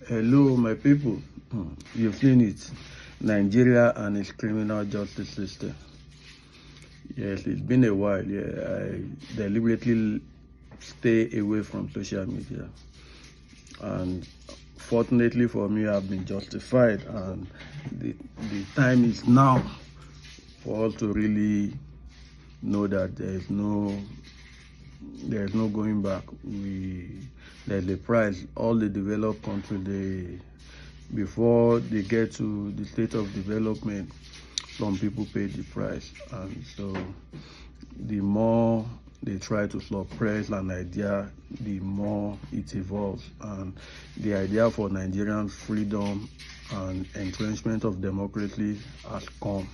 Hello, my people. You've seen it. Nigeria and its criminal justice system. Yes, it's been a while. Yeah, I deliberately stay away from social media. And fortunately for me, I've been justified. And the time is now for us to really know that there's no going back. There's a price. All the developed countries, before they get to the state of development, some people pay the price. And so the more they try to suppress an idea, the more it evolves. And the idea for Nigerian freedom and entrenchment of democracy has come.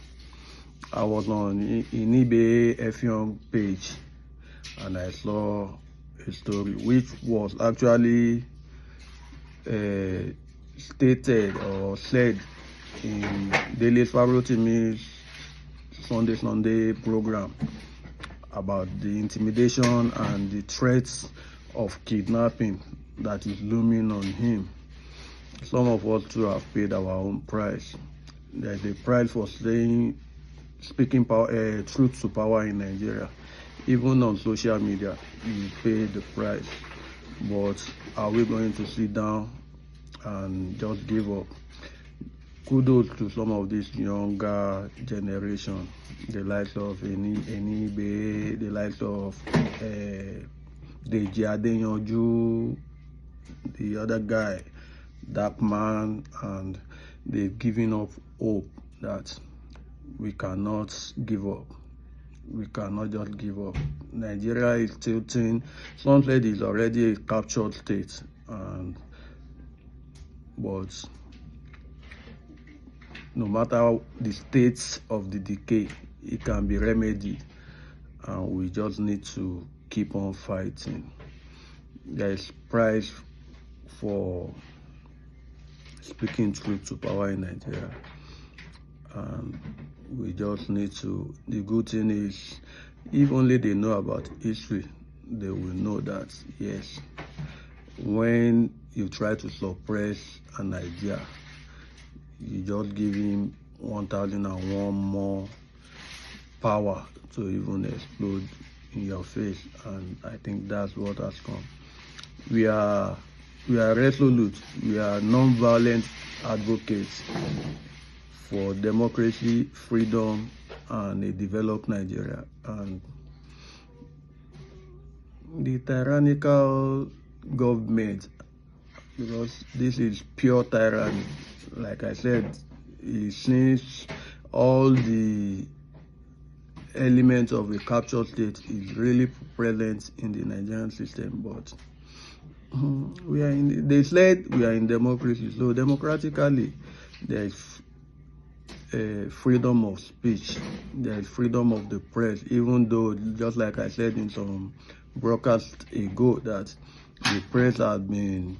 I was on Inibe Effiong page and I saw a story which was actually stated or said in D.A.S Sunday program about the intimidation and the threats of kidnapping that is looming on him. Some of us too have paid our own price. There's a price for speaking truth to power in Nigeria. Even on social media, you pay the price. But are we going to sit down and just give up? Kudos to some of this younger generation, the likes of Enibe, the likes of D.A.S, the other guy, Dark Man, and they've given up hope that we cannot give up. We cannot just give up. Nigeria is tilting. Some said it's already a captured state, but no matter the states of the decay, it can be remedied, and we just need to keep on fighting. There is price for speaking truth to power in Nigeria, and we just need to. The good thing is, if only they know about history, they will know that yes, when you try to suppress an idea, you just give him 1001 more power to even explode in your face. And I think that's what has come. We are resolute. We are non-violent advocates for democracy, freedom, and a developed Nigeria. And the tyrannical government, because this is pure tyranny, like I said, since all the elements of a captured state is really present in the Nigerian system. But they said we are in democracy, so democratically there is freedom of speech, there is freedom of the press, even though, just like I said in some broadcast ago, that the press has been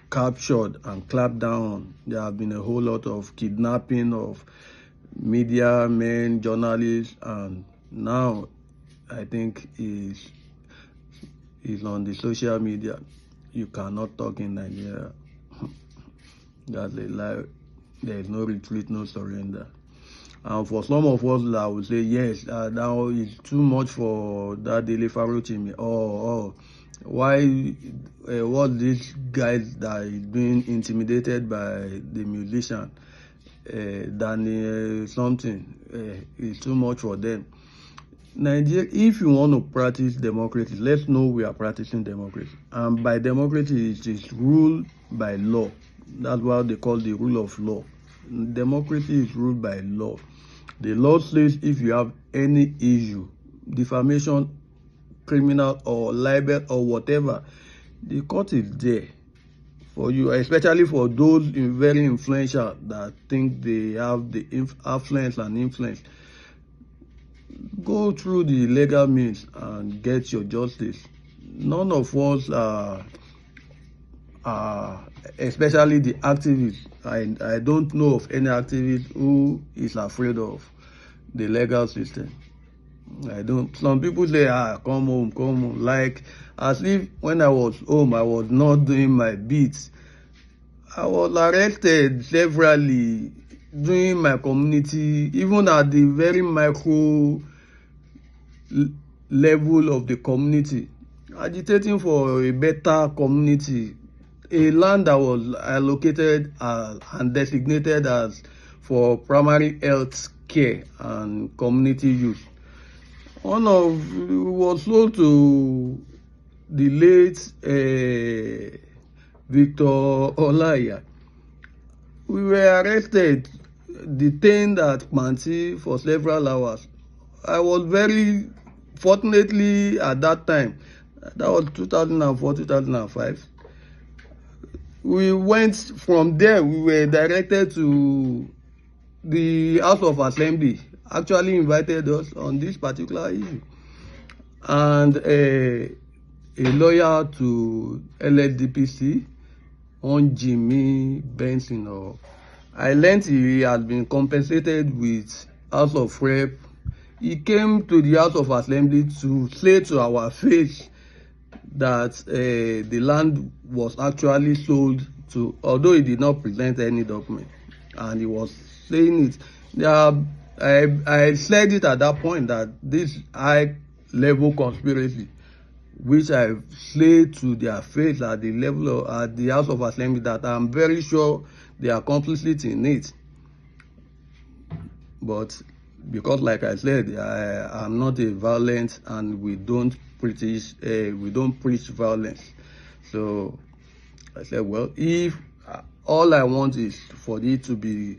captured and clapped down on. There have been a whole lot of kidnapping of media men, journalists, and now I think is on the social media. You cannot talk in Nigeria. That's a lie. There is no retreat, no surrender. And for some of us that would say, yes, now it's too much for that daily Pharaoh team. Why was this guy that is being intimidated by the musician, Daniel something? It's too much for them. Nigeria, if you want to practice democracy, let's know we are practicing democracy. And by democracy, it is ruled by law. That's what they call the rule of law. Democracy is ruled by law. The law says if you have any issue, defamation, criminal or libel or whatever, the court is there for you, especially for those very influential that think they have the affluence and influence. Go through the legal means and get your justice. None of us especially the activists. I don't know of any activist who is afraid of the legal system. I don't. Some people say, come home, like as if when I was home, I was not doing my beats. I was arrested severally during my community, even at the very micro level of the community, agitating for a better community, a land that was allocated and designated as for primary health care and community use. Was sold to the late Victor Olaya. We were arrested, detained at Manti for several hours. I was very fortunately at that time, that was 2004, 2005. We went from there, we were directed to the House of Assembly, actually invited us on this particular issue. And a lawyer to LSDPC on Jimmy Benson, or I learned he had been compensated with House of Rep. He came to the House of Assembly to say to our face that the land was actually sold to, although he did not present any document, and he was saying it. I said it at that point that this high level conspiracy, which I said to their face at the level of at the House of Assembly, that I'm very sure they are complicit in it. But because, like I said, I am not a violent, and we don't preach violence. So I said, well, if all I want is for it to be